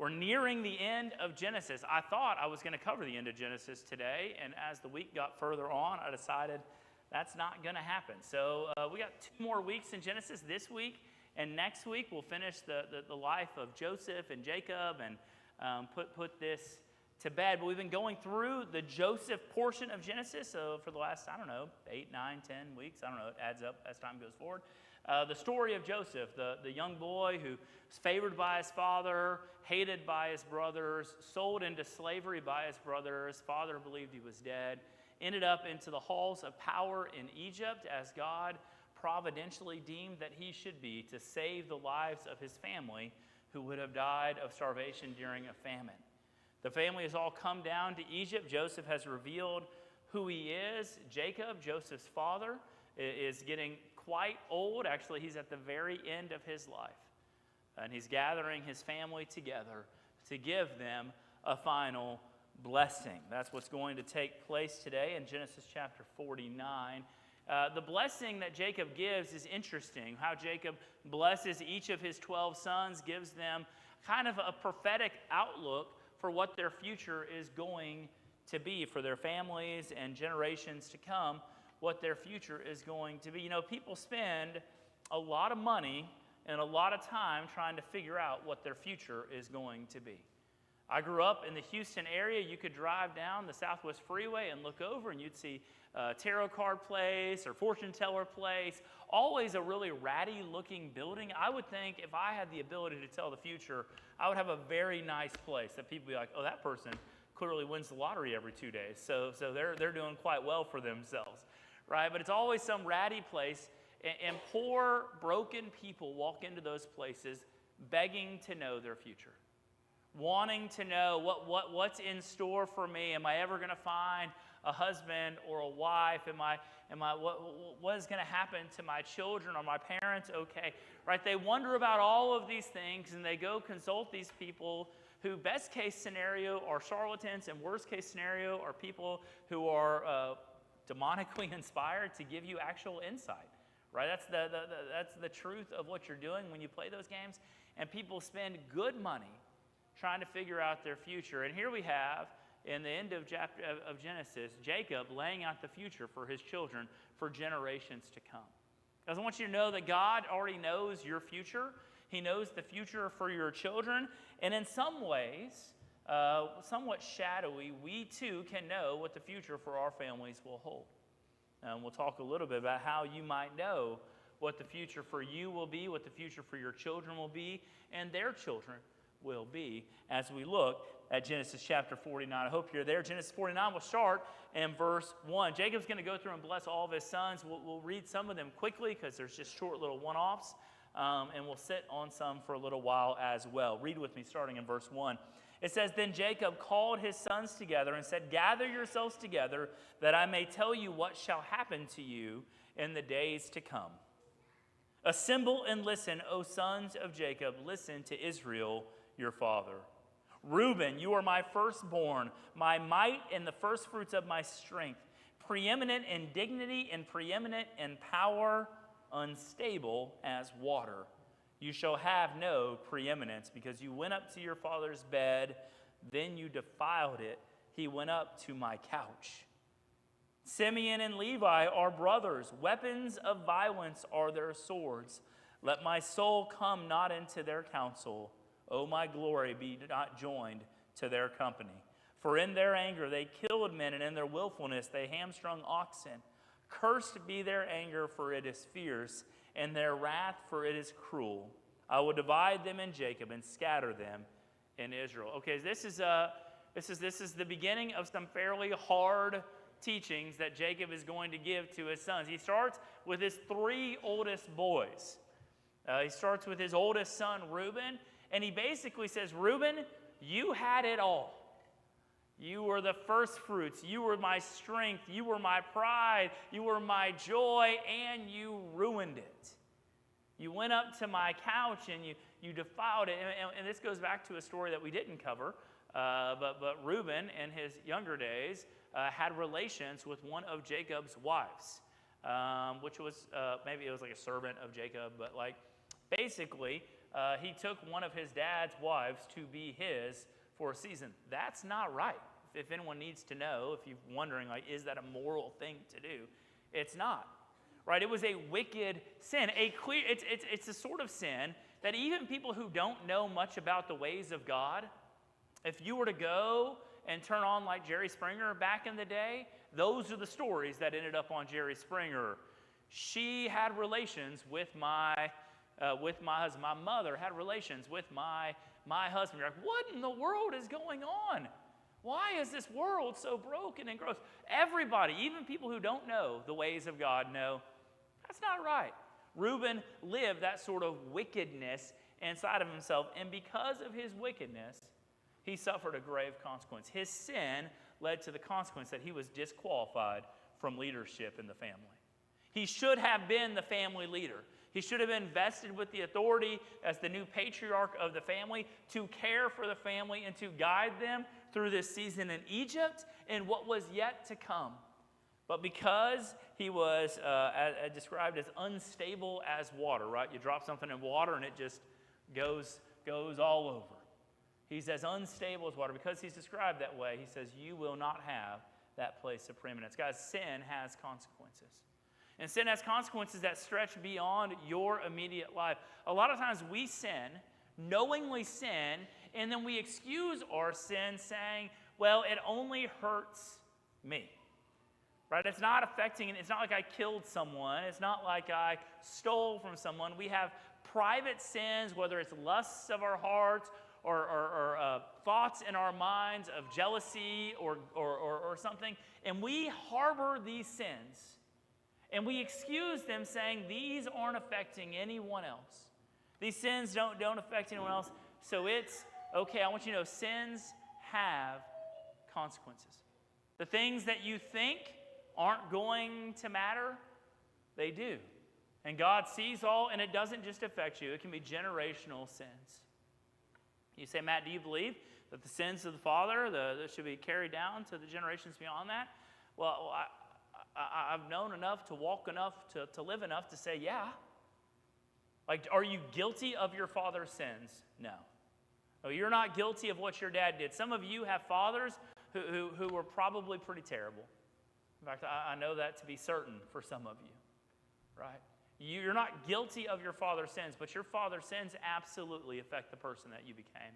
We're nearing the end of Genesis. I thought I was going to cover the end of Genesis today, and as the week got further on, I decided that's not going to happen. So we got 2 more weeks in Genesis this week, and next week we'll finish the life of Joseph and Jacob and put this to bed. But we've been going through the Joseph portion of Genesis, so for the last, 8, 9, 10 weeks, it adds up as time goes forward. The story of Joseph, the young boy who was favored by his father, hated by his brothers, sold into slavery by his brothers, father believed he was dead, ended up into the halls of power in Egypt as God providentially deemed that he should be to save the lives of his family who would have died of starvation during a famine. The family has all come down to Egypt. Joseph has revealed who he is. Jacob, Joseph's father, is getting quite old. Actually, he's at the very end of his life. And he's gathering his family together to give them a final blessing. That's what's going to take place today in Genesis chapter 49. The blessing that Jacob gives is interesting. How Jacob blesses each of his 12 sons, gives them kind of a prophetic outlook for what their future is going to be, for their families and generations to come, what their future is going to be. You know, people spend a lot of money and a lot of time trying to figure out what their future is going to be. I grew up in the Houston area. You could drive down the Southwest Freeway and look over and you'd see a tarot card place or fortune teller place, always a really ratty looking building. I would think if I had the ability to tell the future, I would have a very nice place that people would be like, oh, that person clearly wins the lottery every 2 days. So they're doing quite well for themselves, right? But it's always some ratty place, and poor, broken people walk into those places begging to know their future, wanting to know what's in store for me. Am I ever going to find a husband or a wife? What is going to happen to my children? Are my parents okay? Right? They wonder about all of these things, and they go consult these people who, best case scenario, are charlatans, and worst case scenario are people who are demonically inspired to give you actual insight. Right? That's the truth of what you're doing when you play those games. And people spend good money trying to figure out their future. And here we have, in the end of Genesis, Jacob laying out the future for his children for generations to come. Because I want you to know that God already knows your future. He knows the future for your children. And in some ways, somewhat shadowy, we too can know what the future for our families will hold. And we'll talk a little bit about how you might know what the future for you will be, what the future for your children will be, and their children will be as we look at Genesis chapter 49. I hope you're there. Genesis 49 will start in verse 1. Jacob's going to go through and bless all of his sons. We'll read some of them quickly because there's just short little one-offs, and we'll sit on some for a little while as well. Read with me starting in verse 1. It says, Then Jacob called his sons together and said, Gather yourselves together, that I may tell you what shall happen to you in the days to come. Assemble and listen, O sons of Jacob, listen to Israel, your father. Reuben, you are my firstborn, my might and the firstfruits of my strength, preeminent in dignity and preeminent in power, unstable as water. You shall have no preeminence, because you went up to your father's bed, then you defiled it. He went up to my couch. Simeon and Levi are brothers. Weapons of violence are their swords. Let my soul come not into their counsel. O my glory, be not joined to their company. For in their anger they killed men, and in their willfulness they hamstrung oxen. Cursed be their anger, for it is fierce, and their wrath, for it is cruel. I will divide them in Jacob and scatter them in Israel. Okay, this is the beginning of some fairly hard teachings that Jacob is going to give to his sons. He starts with his 3 oldest boys. He starts with his oldest son, Reuben, and he basically says, Reuben, you had it all. You were the first fruits. You were my strength. You were my pride. You were my joy, and you ruined it. You went up to my couch, and you defiled it. And this goes back to a story that we didn't cover, but Reuben, in his younger days, had relations with one of Jacob's wives, which was, maybe it was like a servant of Jacob, but like basically, he took one of his dad's wives to be his for a season. That's not right. If anyone needs to know, if you're wondering, like, is that a moral thing to do? It's not. Right? It was a wicked sin. It's a sort of sin that even people who don't know much about the ways of God, if you were to go and turn on like Jerry Springer back in the day, those are the stories that ended up on Jerry Springer. She had relations with my husband. My mother had relations with my husband. You're like, what in the world is going on? Why is this world so broken and gross? Everybody, even people who don't know the ways of God, know that's not right. Reuben lived that sort of wickedness inside of himself, and because of his wickedness, he suffered a grave consequence. His sin led to the consequence that he was disqualified from leadership in the family. He should have been the family leader. He should have been vested with the authority as the new patriarch of the family to care for the family and to guide them through this season in Egypt and what was yet to come. But because he was described as unstable as water, right? You drop something in water and it just goes all over. He's as unstable as water. Because he's described that way, he says, you will not have that place of preeminence. Guys, sin has consequences. And sin has consequences that stretch beyond your immediate life. A lot of times we sin, knowingly sin, and then we excuse our sin saying, well, it only hurts me. Right? It's not affecting, it's not like I killed someone. It's not like I stole from someone. We have private sins, whether it's lusts of our hearts or thoughts in our minds of jealousy or something, and we harbor these sins. And we excuse them saying, these aren't affecting anyone else. These sins don't affect anyone else. So it's, okay, I want you to know, sins have consequences. The things that you think aren't going to matter, they do. And God sees all, and it doesn't just affect you. It can be generational sins. You say, Matt, do you believe that the sins of the father should be carried down to the generations beyond that? Well, I've known enough to walk enough to live enough to say, yeah. Like, are you guilty of your father's sins? No. No, you're not guilty of what your dad did. Some of you have fathers who were probably pretty terrible. In fact, I know that to be certain for some of you, right? You're not guilty of your father's sins, but your father's sins absolutely affect the person that you became.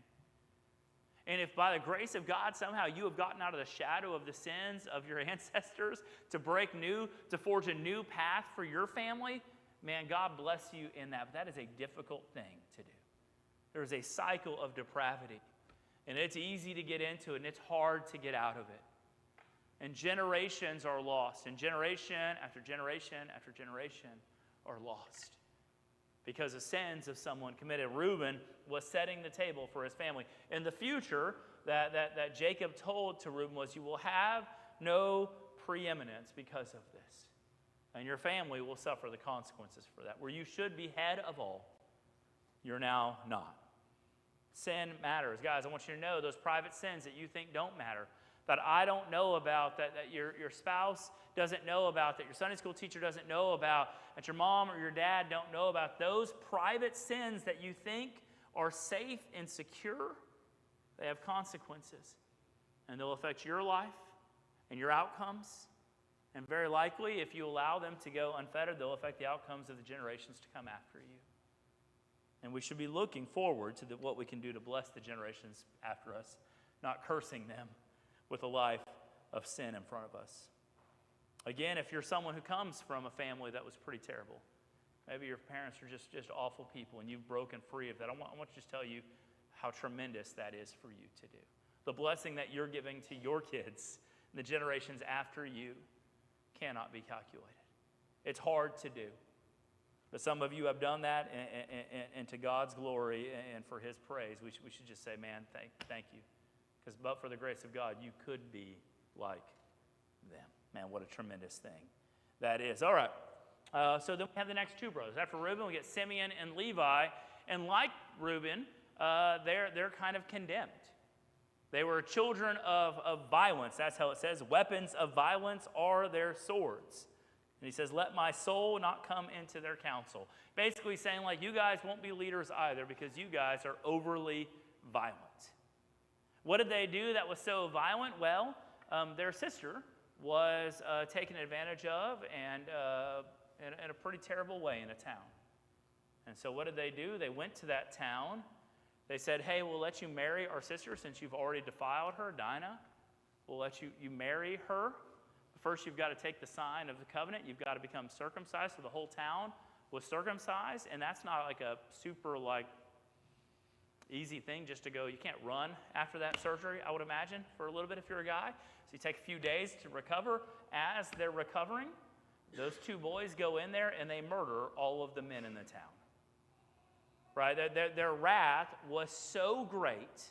And if by the grace of God somehow you have gotten out of the shadow of the sins of your ancestors to forge a new path for your family, man, God bless you in that. But that is a difficult thing to do. There is a cycle of depravity, and it's easy to get into it, and it's hard to get out of it. And generations are lost, and generation after generation after generation are lost because of sins of someone committed. Reuben was setting the table for his family. In the future, that Jacob told to Reuben was, you will have no preeminence because of this. And your family will suffer the consequences for that. Where you should be head of all, you're now not. Sin matters. Guys, I want you to know those private sins that you think don't matter, that I don't know about, that your spouse doesn't know about, that your Sunday school teacher doesn't know about, that your mom or your dad don't know about, those private sins that you think are safe and secure, they have consequences. And they'll affect your life and your outcomes. And very likely, if you allow them to go unfettered, they'll affect the outcomes of the generations to come after you. And we should be looking forward to what we can do to bless the generations after us, not cursing them with a life of sin in front of us. Again, if you're someone who comes from a family that was pretty terrible, maybe your parents are just awful people and you've broken free of that, I want to just tell you how tremendous that is for you to do. The blessing that you're giving to your kids and the generations after you cannot be calculated. It's hard to do. But some of you have done that, and to God's glory and for His praise, we should just say, man, thank you. Because but for the grace of God, you could be like them. Man, what a tremendous thing that is. All right. So then we have the next two brothers. After Reuben, we get Simeon and Levi. And like Reuben, they're kind of condemned. They were children of violence. That's how it says. Weapons of violence are their swords. And he says, let my soul not come into their counsel. Basically saying, like, you guys won't be leaders either because you guys are overly violent. What did they do that was so violent? Well, their sister was taken advantage of and in a pretty terrible way in a town. And so what did they do? They went to that town. They said, hey, we'll let you marry our sister since you've already defiled her, Dinah. We'll let you marry her. First, you've got to take the sign of the covenant. You've got to become circumcised. So the whole town was circumcised. And that's not like a super easy thing just to go. You can't run after that surgery, I would imagine, for a little bit if you're a guy. So you take a few days to recover. As they're recovering, those two boys go in there and they murder all of the men in the town. Right? Their wrath was so great,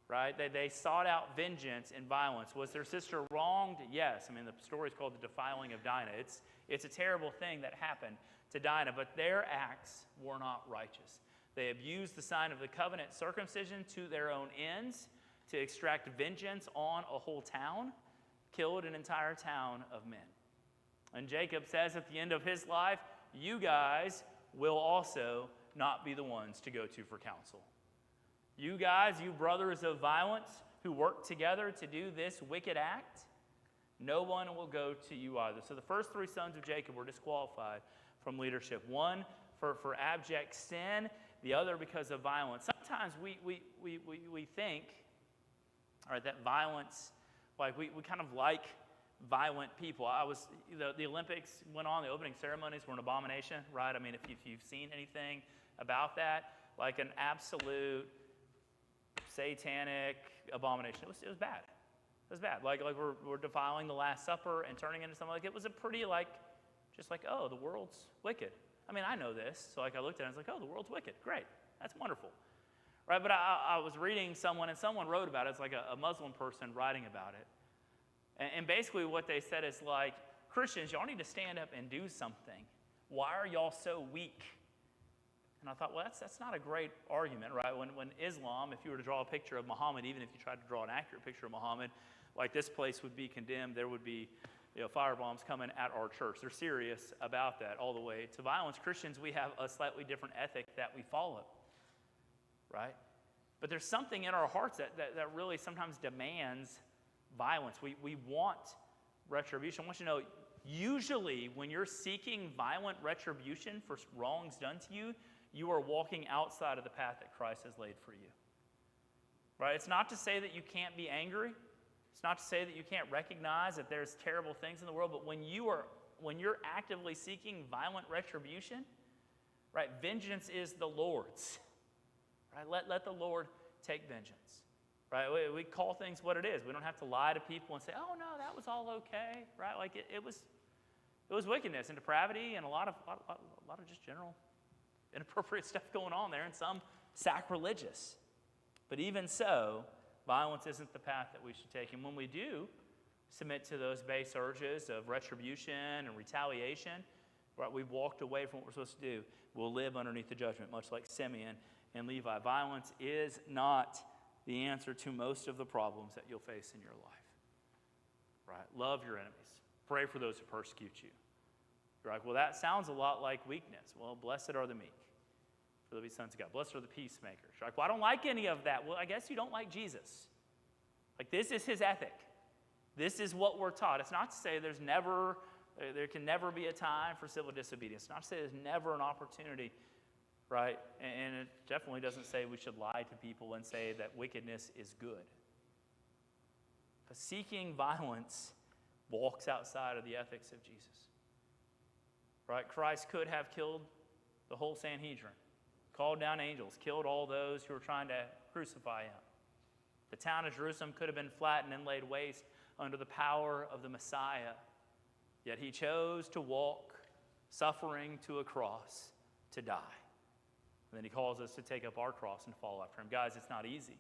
right? They sought out vengeance and violence. Was their sister wronged? Yes. I mean, the story is called the defiling of Dinah. It's a terrible thing that happened to Dinah, but their acts were not righteous. They abused the sign of the covenant circumcision to their own ends, to extract vengeance on a whole town, killed an entire town of men. And Jacob says at the end of his life, you guys will also not be the ones to go to for counsel. You guys, you brothers of violence who work together to do this wicked act, no one will go to you either. So the first three sons of Jacob were disqualified from leadership. One for abject sin, the other because of violence. Sometimes we think, all right, that violence, like we kind of like violent people. The Olympics went on, the opening ceremonies were an abomination, right? I mean, if you've seen anything about that, like an absolute satanic abomination. It was bad. It was bad. Like we're defiling the Last Supper and turning into something like it was a pretty oh, the world's wicked. I mean, I know this. So I looked at it and I was like, oh, the world's wicked. Great. That's wonderful. Right? But I was reading someone and someone wrote about it. It's like a Muslim person writing about it. And basically what they said is like, Christians, y'all need to stand up and do something. Why are y'all so weak? And I thought, well, that's not a great argument, right? When Islam, if you were to draw a picture of Muhammad, even if you tried to draw an accurate picture of Muhammad, like this place would be condemned, there would be firebombs coming at our church. They're serious about that all the way to violence. Christians, we have a slightly different ethic that we follow, right? But there's something in our hearts that really sometimes demands violence. We want retribution. I want you to know, usually when you're seeking violent retribution for wrongs done to you, you are walking outside of the path that Christ has laid for you. Right? It's not to say that you can't be angry. It's not to say that you can't recognize that there's terrible things in the world, but when you're actively seeking violent retribution, right, vengeance is the Lord's. Right? Let the Lord take vengeance. Right? We call things what it is. We don't have to lie to people and say, oh no, that was all okay. Right? Like it was wickedness and depravity and a lot of just general inappropriate stuff going on there, and some sacrilegious. But even so, violence isn't the path that we should take. And when we do submit to those base urges of retribution and retaliation, right, we've walked away from what we're supposed to do. We'll live underneath the judgment, much like Simeon and Levi. Violence is not the answer to most of the problems that you'll face in your life. Right? Love your enemies. Pray for those who persecute you. You're like, well, that sounds a lot like weakness. Well, blessed are the meek, for they'll be sons of God. Blessed are the peacemakers. You're like, well, I don't like any of that. Well, I guess you don't like Jesus. Like, this is his ethic. This is what we're taught. It's not to say there can never be a time for civil disobedience. It's not to say there's never an opportunity, right? And it definitely doesn't say we should lie to people and say that wickedness is good. But seeking violence walks outside of the ethics of Jesus. Right? Christ could have killed the whole Sanhedrin, called down angels, killed all those who were trying to crucify him. The town of Jerusalem could have been flattened and laid waste under the power of the Messiah. Yet he chose to walk, suffering to a cross, to die. And then he calls us to take up our cross and follow after him. Guys, it's not easy.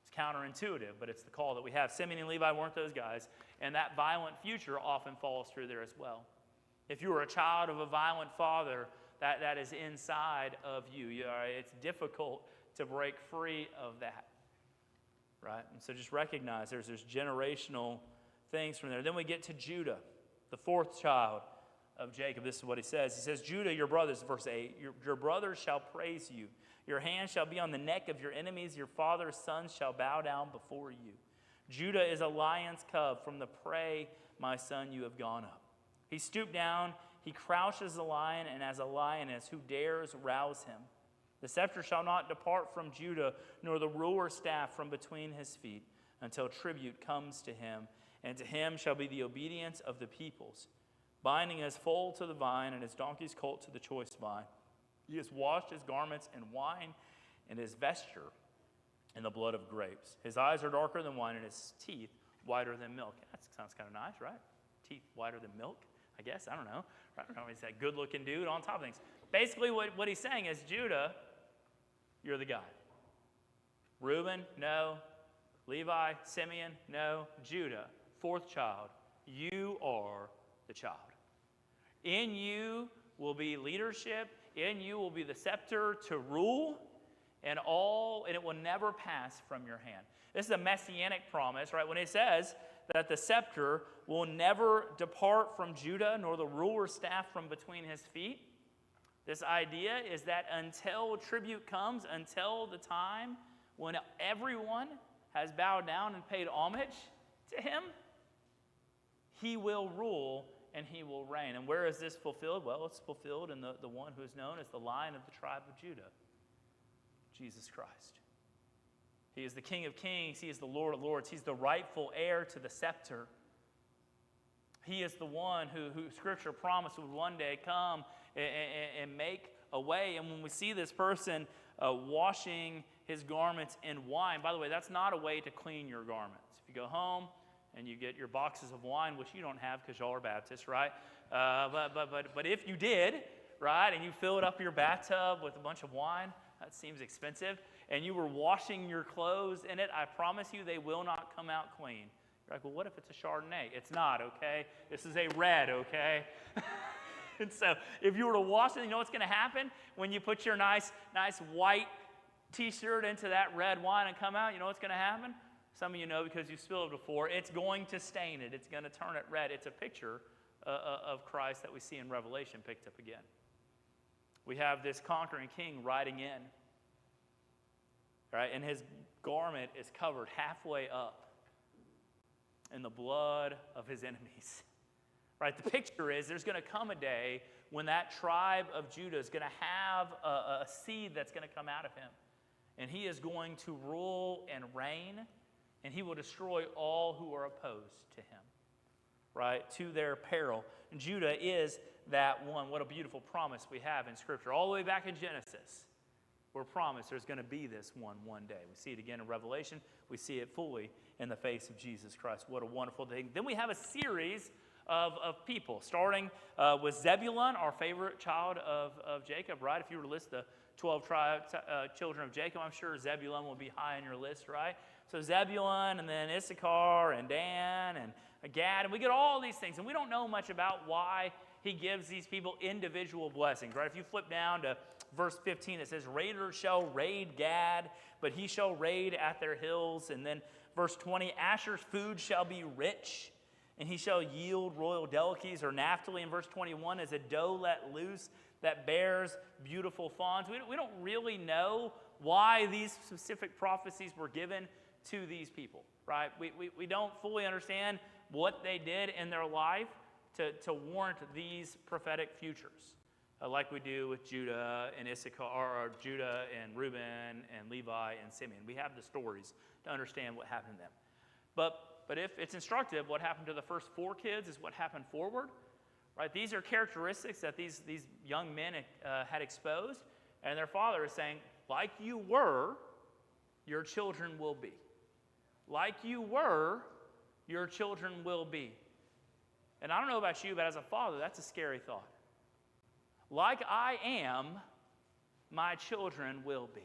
It's counterintuitive, but it's the call that we have. Simeon and Levi weren't those guys, and that violent future often falls through there as well. If you were a child of a violent father, that is inside of you. It's difficult to break free of that, right? And so just recognize there's generational things from there. Then we get to Judah. The fourth child of Jacob, this is what he says. He says, Judah, your brothers, verse 8, your brothers shall praise you. Your hand shall be on the neck of your enemies. Your father's sons shall bow down before you. Judah is a lion's cub. From the prey, my son, you have gone up. He stooped down. He crouches as a lion, and as a lioness, who dares rouse him? The scepter shall not depart from Judah, nor the ruler's staff from between his feet, until tribute comes to him, and to him shall be the obedience of the peoples, binding his foal to the vine and his donkey's colt to the choice vine. He has washed his garments in wine, and his vesture in the blood of grapes. His eyes are darker than wine, and his teeth whiter than milk. That sounds kind of nice, right? Teeth whiter than milk, I guess. I don't know. He's that good-looking dude on top of things. Basically, what he's saying is, Judah, you're the guy. Reuben, no. Levi, Simeon, no. Judah, fourth child, you are the child. In you will be leadership. In you will be the scepter to rule, and it will never pass from your hand. This is a messianic promise, right? When it says that the scepter will never depart from Judah, nor the ruler's staff from between his feet. This idea is that until tribute comes, until the time when everyone has bowed down and paid homage to him, he will rule and he will reign. And where is this fulfilled? Well, it's fulfilled in the one who is known as the Lion of the tribe of Judah, Jesus Christ. He is the King of kings. He is the Lord of lords. He's the rightful heir to the scepter. He is the one who Scripture promised would one day come and make a way. And when we see this person washing his garments in wine, by the way, that's not a way to clean your garments. If you go home and you get your boxes of wine, which you don't have because y'all are Baptists, right? But if you did, right, and you filled up your bathtub with a bunch of wine, that seems expensive, and you were washing your clothes in it, I promise you they will not come out clean. You're like, well, what if it's a Chardonnay? It's not, okay? This is a red, okay? And so if you were to wash it, you know what's going to happen? When you put your nice white T-shirt into that red wine and come out, you know what's going to happen? Some of you know because you've spilled it before. It's going to stain it. It's going to turn it red. It's a picture of Christ that we see in Revelation picked up again. We have this conquering king riding in, right? And his garment is covered halfway up in the blood of his enemies, right? The picture is there's going to come a day when that tribe of Judah is going to have a seed that's going to come out of him. And he is going to rule and reign, and he will destroy all who are opposed to him, right? To their peril. And Judah is that one. What a beautiful promise we have in Scripture. All the way back in Genesis, we're promised there's going to be this one day. We see it again in Revelation. We see it fully in the face of Jesus Christ. What a wonderful thing. Then we have a series of people, starting with Zebulun, our favorite child of Jacob, right? If you were to list the 12 children of Jacob, I'm sure Zebulun will be high on your list, right? So Zebulun, and then Issachar, and Dan, and Gad, and we get all these things, and we don't know much about why he gives these people individual blessings, right? If you flip down to verse 15, it says, raiders shall raid Gad, but he shall raid at their hills. And then verse 20, Asher's food shall be rich, and he shall yield royal delicacies. Or Naphtali in verse 21 is a doe let loose that bears beautiful fawns. We don't really know why these specific prophecies were given to these people, right? We don't fully understand what they did in their life to warrant these prophetic futures, like we do with Judah and Issachar, or Judah and Reuben and Levi and Simeon. We have the stories to understand what happened to them. But if it's instructive, what happened to the first 4 kids is what happened forward, right? These are characteristics that these young men had exposed, and their father is saying, like you were, your children will be. Like you were, your children will be. And I don't know about you, but as a father, that's a scary thought. Like I am, my children will be.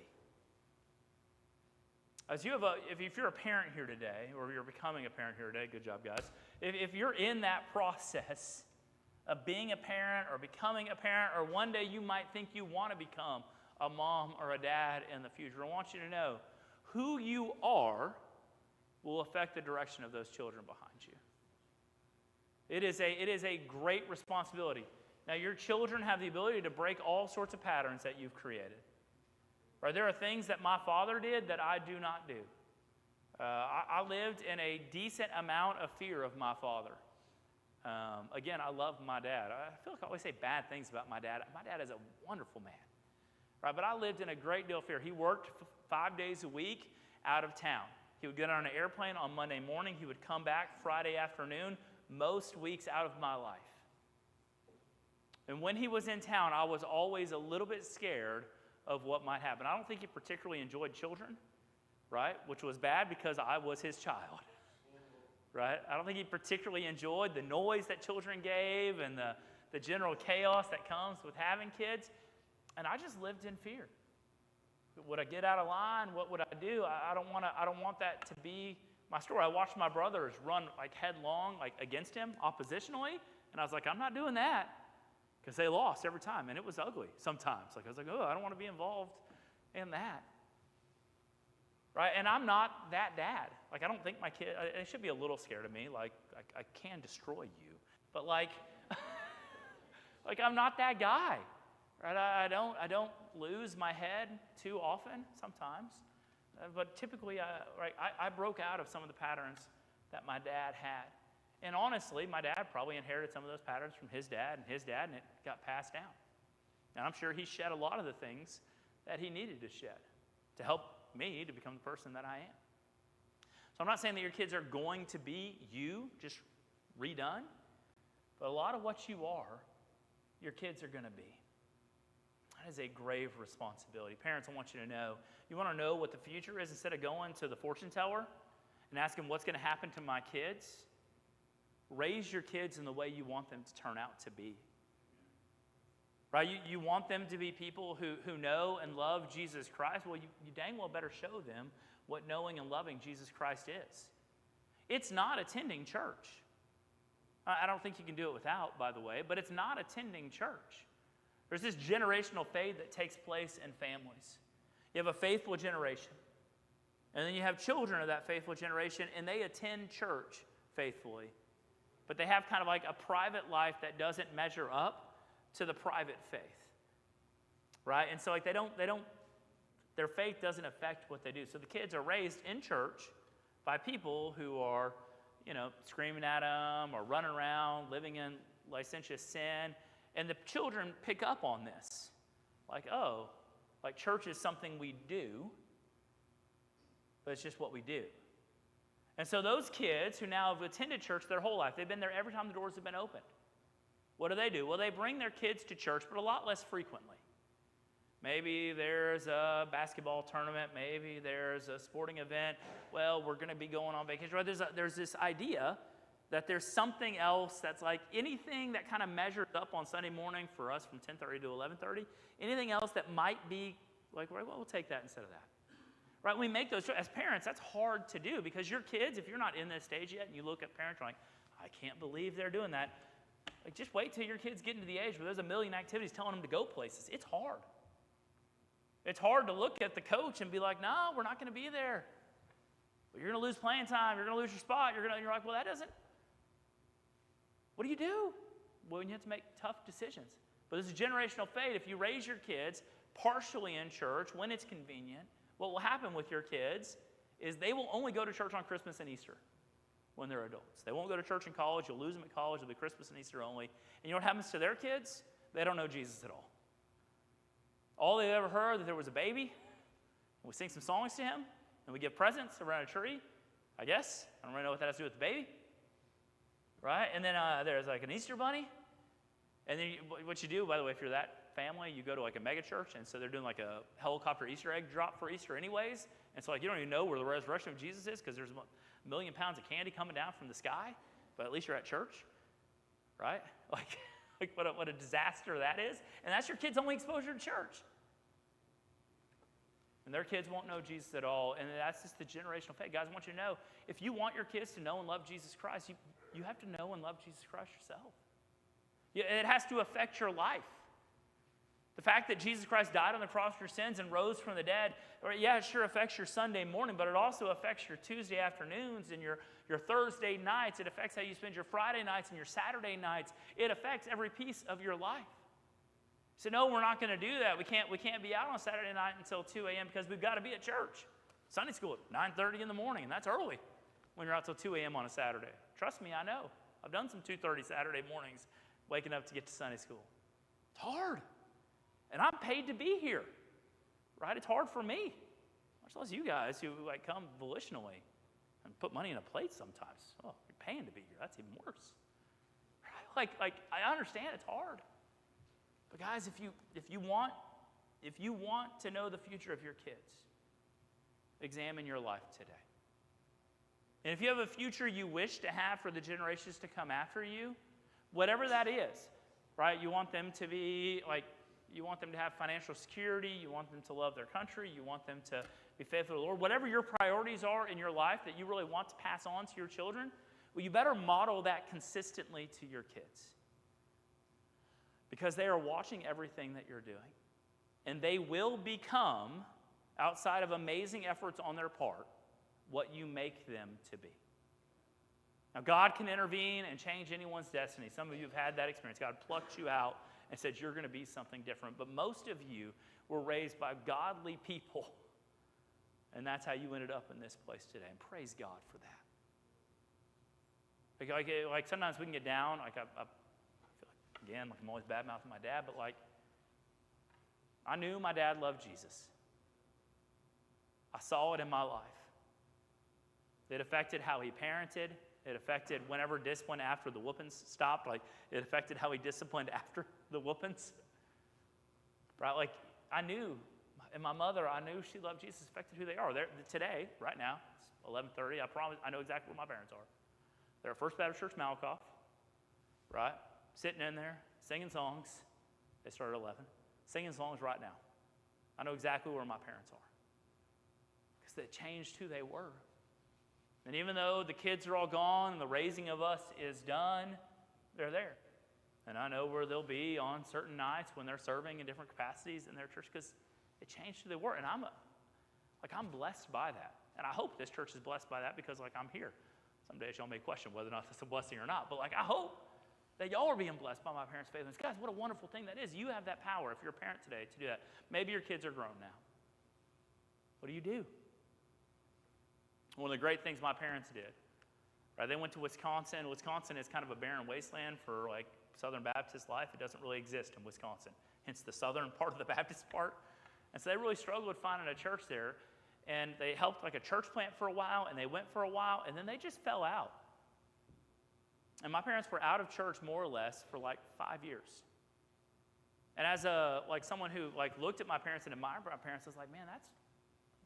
If you're a parent here today, or you're becoming a parent here today, good job, guys. If you're in that process of being a parent or becoming a parent, or one day you might think you want to become a mom or a dad in the future, I want you to know who you are will affect the direction of those children behind you. It is a great responsibility. Now, your children have the ability to break all sorts of patterns that you've created. Right? There are things that my father did that I do not do. I lived in a decent amount of fear of my father. Again, I love my dad. I feel like I always say bad things about my dad. My dad is a wonderful man. Right? But I lived in a great deal of fear. He worked 5 days a week out of town. He would get on an airplane on Monday morning. He would come back Friday afternoon, most weeks out of my life. And when he was in town, I was always a little bit scared of what might happen. I don't think he particularly enjoyed children, right? Which was bad because I was his child, right? I don't think he particularly enjoyed the noise that children gave and the general chaos that comes with having kids. And I just lived in fear. Would I get out of line? What would I do? I don't want that to be my story. I watched my brothers run like headlong, like against him, oppositionally, and I was like, I'm not doing that, because they lost every time, and it was ugly sometimes. Like I was like, oh, I don't want to be involved in that, right? And I'm not that dad. Like I don't think my kid. They should be a little scared of me. Like I can destroy you, but like, like I'm not that guy. Right? I don't lose my head too often, sometimes. But typically, I broke out of some of the patterns that my dad had. And honestly, my dad probably inherited some of those patterns from his dad, and it got passed down. And I'm sure he shed a lot of the things that he needed to shed to help me to become the person that I am. So I'm not saying that your kids are going to be you, just redone. But a lot of what you are, your kids are going to be. That is a grave responsibility. Parents, I want you to know, you want to know what the future is, instead of going to the fortune teller and asking what's going to happen to my kids, raise your kids in the way you want them to turn out to be. Right? You want them to be people who know and love Jesus Christ. Well, you dang well better show them what knowing and loving Jesus Christ is. It's not attending church. I don't think you can do it without, by the way, but it's not attending church. There's this generational fade that takes place in families. You have a faithful generation, and then you have children of that faithful generation, and they attend church faithfully. But they have kind of like a private life that doesn't measure up to the private faith. Right? And so like their faith doesn't affect what they do. So the kids are raised in church by people who are, screaming at them or running around, living in licentious sin. And the children pick up on this. Like, oh, like church is something we do, but it's just what we do. And so those kids who now have attended church their whole life, they've been there every time the doors have been opened. What do? Well, they bring their kids to church, but a lot less frequently. Maybe there's a basketball tournament. Maybe there's a sporting event. Well, we're going to be going on vacation. Right? There's this idea that there's something else that's like anything that kind of measures up on Sunday morning for us from 10:30 to 11:30, anything else that might be like, well, we'll take that instead of that. Right? We make those, as parents, that's hard to do because your kids, if you're not in this stage yet and you look at parents, you're like, I can't believe they're doing that. Like, just wait till your kids get into the age where there's a million activities telling them to go places. It's hard. It's hard to look at the coach and be like, no, we're not going to be there. Well, you're going to lose playing time. You're going to lose your spot. You're like, well, that doesn't. What do you do? Well, you have to make tough decisions. But there's a generational fade. If you raise your kids partially in church when it's convenient, what will happen with your kids is they will only go to church on Christmas and Easter when they're adults. They won't go to church in college. You'll lose them at college. It'll be Christmas and Easter only. And you know what happens to their kids? They don't know Jesus at all. All they've ever heard that there was a baby, and we sing some songs to him, and we give presents around a tree, I guess. I don't really know what that has to do with the baby. Right? And then there's like an Easter bunny. And then what you do, by the way, if you're that family, you go to like a mega church, and so they're doing like a helicopter Easter egg drop for Easter anyways. And so like you don't even know where the resurrection of Jesus is because there's a million pounds of candy coming down from the sky, but at least you're at church. Right? Like what a disaster that is. And that's your kids' only exposure to church. And their kids won't know Jesus at all. And that's just the generational fate. Guys, I want you to know, if you want your kids to know and love Jesus Christ, you have to know and love Jesus Christ yourself. It has to affect your life. The fact that Jesus Christ died on the cross for your sins and rose from the dead, yeah, it sure affects your Sunday morning, but it also affects your Tuesday afternoons and your Thursday nights. It affects how you spend your Friday nights and your Saturday nights. It affects every piece of your life. So no, we're not going to do that. We can't be out on Saturday night until 2 a.m. because we've got to be at church. Sunday school at 9:30 in the morning, and that's early when you're out till 2 a.m. on a Saturday. Trust me, I know. I've done some 2:30 Saturday mornings waking up to get to Sunday school. It's hard. And I'm paid to be here, right? It's hard for me, much less you guys who come volitionally and put money in a plate sometimes. Oh, you're paying to be here. That's even worse. Right? I understand it's hard. But guys, if you want to know the future of your kids, examine your life today. And if you have a future you wish to have for the generations to come after you, whatever that is, right? You want them to be you want them to have financial security. You want them to love their country. You want them to be faithful to the Lord. Whatever your priorities are in your life that you really want to pass on to your children, well, you better model that consistently to your kids. Because they are watching everything that you're doing. And they will become, outside of amazing efforts on their part, what you make them to be. Now, God can intervene and change anyone's destiny. Some of you have had that experience. God plucked you out and said, you're going to be something different. But most of you were raised by godly people. And that's how you ended up in this place today. And praise God for that. Like sometimes we can get down. I feel again, I'm always bad-mouthing my dad. But I knew my dad loved Jesus. I saw it in my life. It affected how he parented. It affected whenever discipline after the whoopings stopped. It affected how he disciplined after the whoopings. Right? I knew, and my mother, I knew she loved Jesus. Affected who they are. Today, right now, it's 11:30. I know exactly where my parents are. They're at First Baptist Church, Malakoff. Right? Sitting in there, singing songs. They started at 11. Singing songs right now. I know exactly where my parents are. Because they changed who they were. And even though the kids are all gone and the raising of us is done, they're there. And I know where they'll be on certain nights when they're serving in different capacities in their church because it changed who they were. And I'm blessed by that. And I hope this church is blessed by that because I'm here. Some days y'all may question whether or not that's a blessing or not. But I hope that y'all are being blessed by my parents' faithfulness. Guys, what a wonderful thing that is. You have that power if you're a parent today to do that. Maybe your kids are grown now. What do you do? One of the great things my parents did, right? They went to Wisconsin. Wisconsin is kind of a barren wasteland for Southern Baptist life. It doesn't really exist in Wisconsin, hence the southern part of the Baptist part. And so they really struggled with finding a church there. And they helped a church plant for a while, and they went for a while, and then they just fell out. And my parents were out of church more or less for 5 years. And as someone who looked at my parents and admired my parents, I was like, man, that's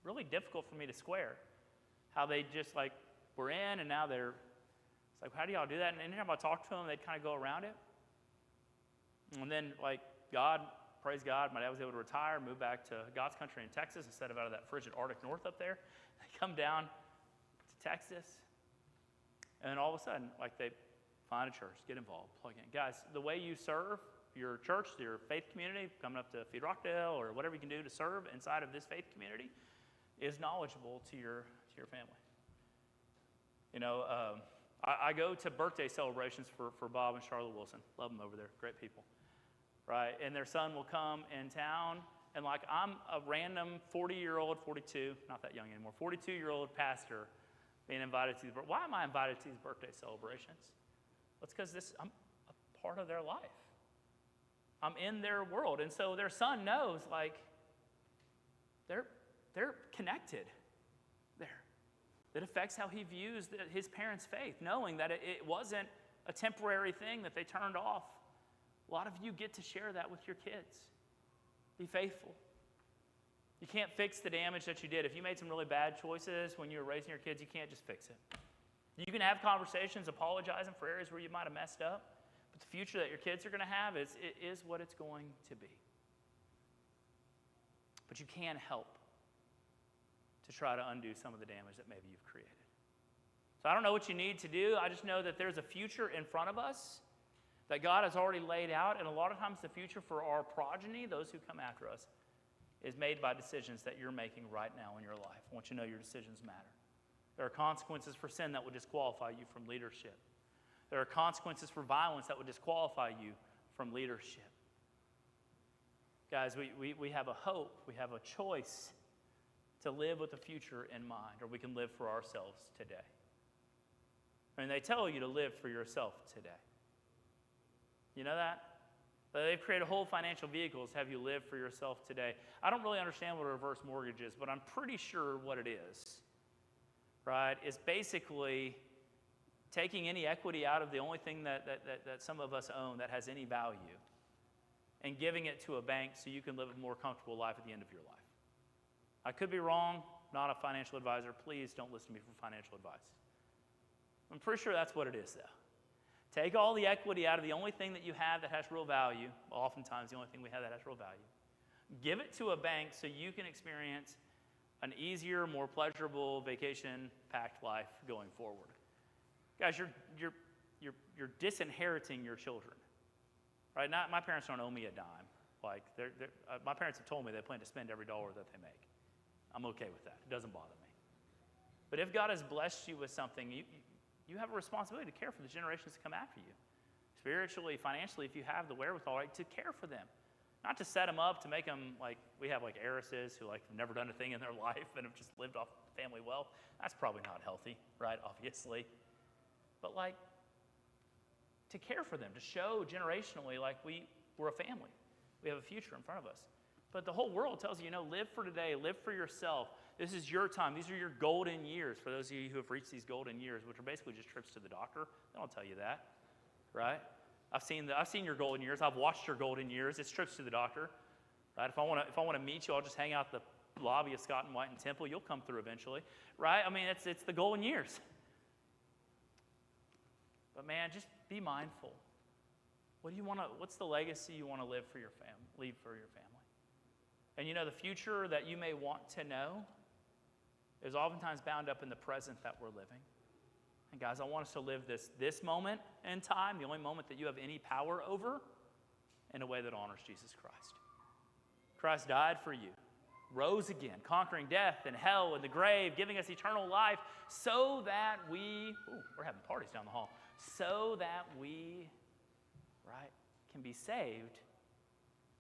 really difficult for me to square. How they just were in and now they're, it's how do y'all do that? And anytime I talked to them, they'd kind of go around it. And then God, praise God, my dad was able to retire, move back to God's country in Texas instead of out of that frigid Arctic North up there. They come down to Texas. And then all of a sudden, they find a church, get involved, plug in. Guys, the way you serve your church, your faith community, coming up to First Rockdale or whatever you can do to serve inside of this faith community is knowledgeable to your family. I go to birthday celebrations for Bob and Charlotte Wilson. Love them over there. Great people. Right? And their son will come in town, and I'm a random 40-year-old, 42, not that young anymore, 42-year-old pastor being invited to these. Why am I invited to these birthday celebrations? Well, it's because I'm a part of their life. I'm in their world. And so their son knows, they're connected there. It affects how he views his parents' faith, knowing that it wasn't a temporary thing that they turned off. A lot of you get to share that with your kids. Be faithful. You can't fix the damage that you did. If you made some really bad choices when you were raising your kids, you can't just fix it. You can have conversations apologizing for areas where you might have messed up, but the future that your kids are going to have is what it's going to be. But you can help to try to undo some of the damage that maybe you've created. So I don't know what you need to do. I just know that there's a future in front of us that God has already laid out, and a lot of times the future for our progeny, those who come after us, is made by decisions that you're making right now in your life. I want you to know your decisions matter. There are consequences for sin that would disqualify you from leadership. There are consequences for violence that would disqualify you from leadership. Guys, we have a hope, we have a choice to live with the future in mind, or we can live for ourselves today. I mean, they tell you to live for yourself today. You know that? They've created whole financial vehicles to have you live for yourself today. I don't really understand what a reverse mortgage is, but I'm pretty sure what it is, right? It's basically taking any equity out of the only thing that some of us own that has any value and giving it to a bank so you can live a more comfortable life at the end of your life. I could be wrong, not a financial advisor. Please don't listen to me for financial advice. I'm pretty sure that's what it is, though. Take all the equity out of the only thing that you have that has real value, oftentimes the only thing we have that has real value. Give it to a bank so you can experience an easier, more pleasurable, vacation-packed life going forward. Guys, you're disinheriting your children, right? My parents don't owe me a dime. Like my parents have told me they plan to spend every dollar that they make. I'm okay with that. It doesn't bother me. But if God has blessed you with something, you have a responsibility to care for the generations to come after you. Spiritually, financially, if you have the wherewithal, right, to care for them. Not to set them up, to make them like, we have like heiresses who like have never done a thing in their life and have just lived off family wealth. That's probably not healthy, right, obviously. But like, to care for them, to show generationally like we're a family. We have a future in front of us. But the whole world tells you, live for today, live for yourself. This is your time. These are your golden years. For those of you who have reached these golden years, which are basically just trips to the doctor, they don't tell you that, right? I've seen your golden years. I've watched your golden years. It's trips to the doctor, right? If I want to meet you, I'll just hang out the lobby of Scott and White and Temple. You'll come through eventually, right? I mean, it's the golden years. But man, just be mindful. What's the legacy you want to leave for your family? And the future that you may want to know is oftentimes bound up in the present that we're living. And guys, I want us to live this moment in time, the only moment that you have any power over, in a way that honors Jesus Christ. Christ died for you, rose again, conquering death and hell and the grave, giving us eternal life so that we're having parties down the hall, so that we, right, can be saved,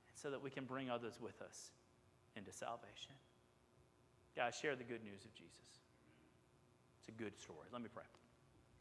and so that we can bring others with us into salvation. Guys, share the good news of Jesus. It's a good story. Let me pray.